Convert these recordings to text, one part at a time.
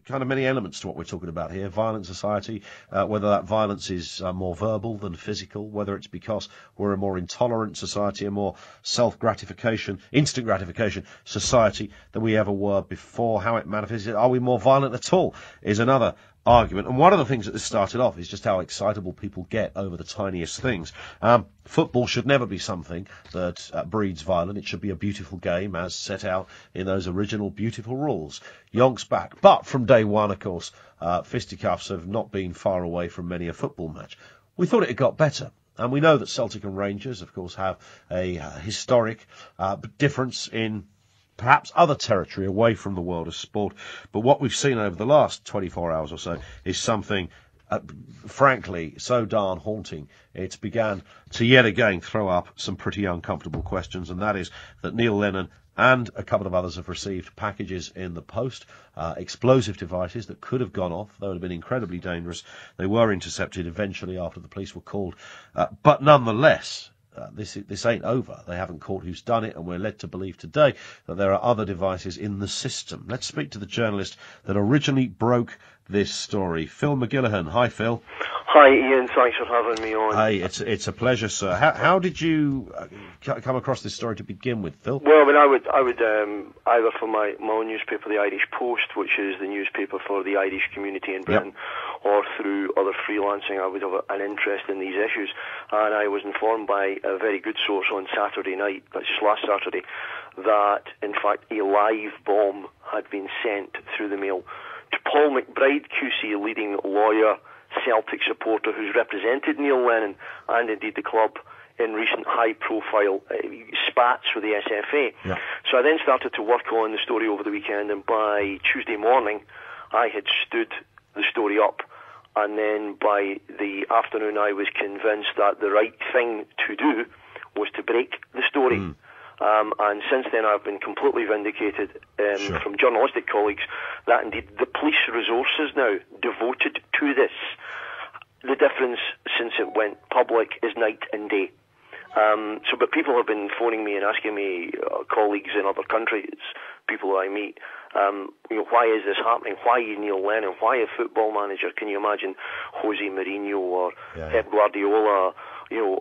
kind of many elements to what we're talking about here. Violent society, whether that violence is more verbal than physical, whether it's because we're a more intolerant society, a more self-gratification, instant gratification society than we ever were before, how it manifests. Are we more violent at all is another argument. And one of the things that this started off is just how excitable people get over the tiniest things. Football should never be something that breeds violence. It should be a beautiful game as set out in those original beautiful rules. Yonks back. But from day one, of course, fisticuffs have not been far away from many a football match. We thought it had got better. And we know that Celtic and Rangers, of course, have a historic difference in perhaps other territory away from the world of sport. But what we've seen over the last 24 hours or so is something, frankly, so darn haunting. It's began to yet again throw up some pretty uncomfortable questions, and that is that Neil Lennon and a couple of others have received packages in the post, explosive devices that could have gone off. They would have been incredibly dangerous. They were intercepted eventually after the police were called. But nonetheless, this ain't over. They haven't caught who's done it, and we're led to believe today that there are other devices in the system. Let's speak to the journalist that originally broke this story, Phil MacGiollaBhain. Hi, Phil. Hi, Ian. Thanks for having me on. Hey, it's a pleasure, sir. How did you come across this story to begin with, Phil? Well, I mean, I would either for my own newspaper, the Irish Post, which is the newspaper for the Irish community in Britain, or through other freelancing, I would have an interest in these issues. And I was informed by a very good source on Saturday night, that's just last Saturday, that in fact a live bomb had been sent through the mail to Paul McBride QC, leading lawyer, Celtic supporter who's represented Neil Lennon and indeed the club in recent high-profile spats with the SFA. Yeah. So I then started to work on the story over the weekend, and by Tuesday morning I had stood the story up, and then by the afternoon I was convinced that the right thing to do was to break the story. And since then I've been completely vindicated from journalistic colleagues that indeed the police resources now devoted to this, the difference since it went public is night and day. But people have been phoning me and asking me, colleagues in other countries, people that I meet, why is this happening? Why Neil Lennon? Why a football manager? Can you imagine Jose Mourinho or Pep Guardiola,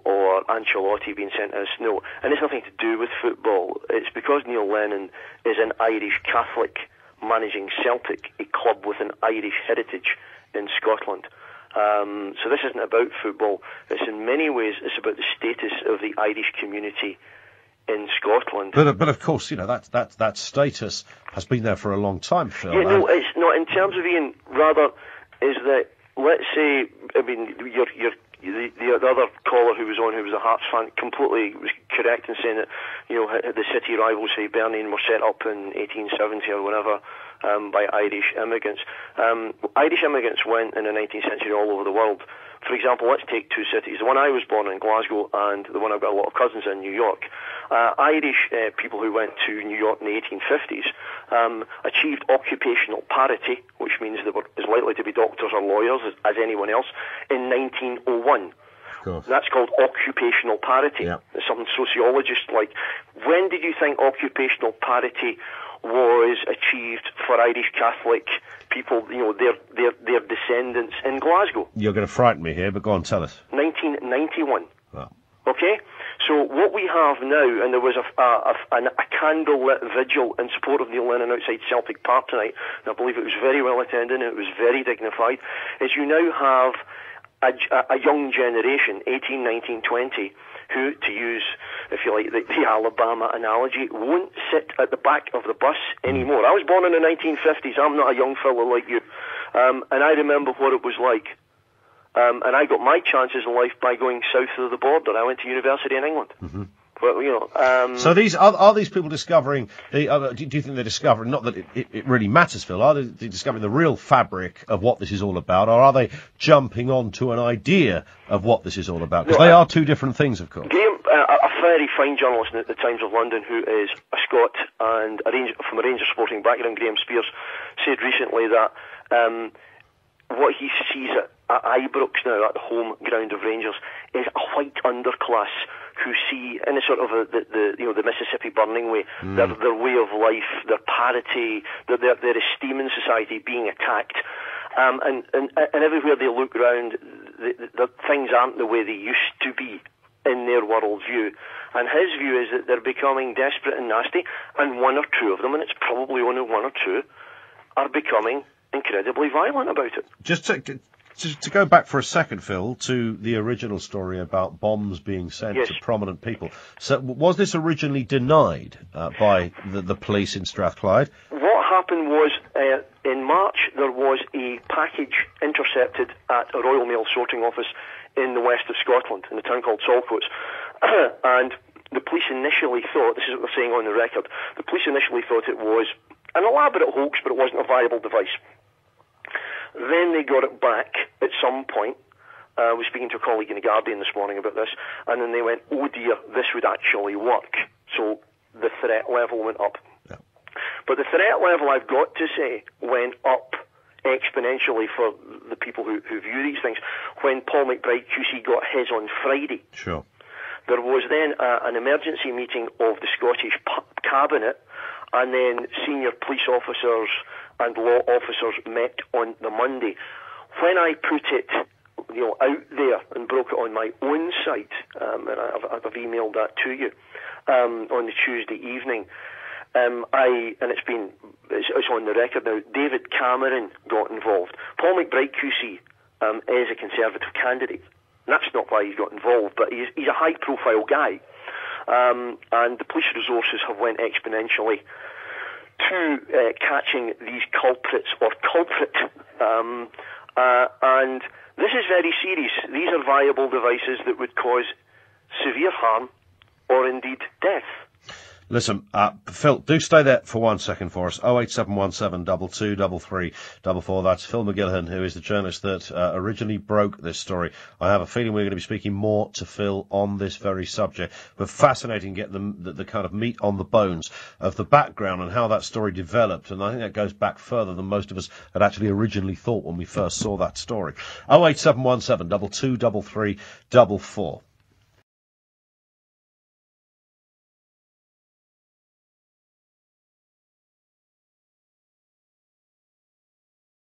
or Ancelotti being sent as no? And it's nothing to do with football. It's because Neil Lennon is an Irish Catholic managing Celtic, a club with an Irish heritage in Scotland. So this isn't about football. It's in many ways, it's about the status of the Irish community in Scotland. But of course, that status has been there for a long time, Phil. Yeah, no, it's not. In terms of Ian, rather, is that, let's say, I mean, the other caller who was on, who was a Hearts fan, completely was correct in saying that, the city rivals, say Bernine, were set up in 1870 or whatever, by Irish immigrants. Irish immigrants went in the 19th century all over the world. For example, let's take two cities. The one I was born in, Glasgow, and the one I've got a lot of cousins in, New York. Irish people who went to New York in the 1850s achieved occupational parity, which means they were as likely to be doctors or lawyers as anyone else, in 1901. That's called occupational parity. Yeah. It's something sociologists like. When did you think occupational parity was achieved for Irish Catholic people, their descendants in Glasgow? You're going to frighten me here, but go on, tell us. 1991. Wow. Okay? So what we have now, and there was a candle-lit vigil in support of Neil Lennon outside Celtic Park tonight, and I believe it was very well attended and it was very dignified, is you now have a young generation, 18, 19, 20, who, to use, if you like, the Alabama analogy, won't sit at the back of the bus anymore. I was born in the 1950s. I'm not a young fellow like you. And I remember what it was like. And I got my chances in life by going south of the border. I went to university in England. Mm-hmm. But, so these are these people discovering? Do you think they're discovering? Not that it really matters, Phil. Are they discovering the real fabric of what this is all about, or are they jumping onto an idea of what this is all about? Because they are two different things, of course. Graham, a very fine journalist at the Times of London, who is a Scot and from a Rangers sporting background, Graham Spears, said recently that what he sees at Ibrox now, at the home ground of Rangers, is a white underclass who see in a sort of the Mississippi Burning way, their way of life, their parity, their esteem in society being attacked. And everywhere they look round, the things aren't the way they used to be in their worldview. And his view is that they're becoming desperate and nasty, and one or two of them, and it's probably only one or two, are becoming incredibly violent about it. Just to go back for a second, Phil, to the original story about bombs being sent to prominent people. So was this originally denied by the police in Strathclyde? What happened was, in March, there was a package intercepted at a Royal Mail sorting office in the west of Scotland, in a town called Saltcoats. And the police initially thought, this is what they're saying on the record, the police initially thought it was an elaborate hoax, but it wasn't a viable device. Then they got it back at some point. I was speaking to a colleague in The Guardian this morning about this, and then they went, oh dear, this would actually work. So the threat level went up. Yeah. But the threat level, I've got to say, went up exponentially for the people who view these things. When Paul McBride QC got his on Friday, sure, there was then an emergency meeting of the Scottish Cabinet, and then senior police officers and law officers met on the Monday. When I put it, out there and broke it on my own site, and I've emailed that to you on the Tuesday evening. It's on the record now. David Cameron got involved. Paul McBride QC is a Conservative candidate. That's not why he got involved, but he's a high-profile guy, and the police resources have went exponentially to catching these culprits or culprit, and this is very serious. These are viable devices that would cause severe harm or indeed death. Listen, Phil, do stay there for 1 second for us. 08717 223344. That's Phil MacGiollaBhain, who is the journalist that originally broke this story. I have a feeling we're going to be speaking more to Phil on this very subject. But fascinating to get the kind of meat on the bones of the background and how that story developed. And I think that goes back further than most of us had actually originally thought when we first saw that story. 08717 223344.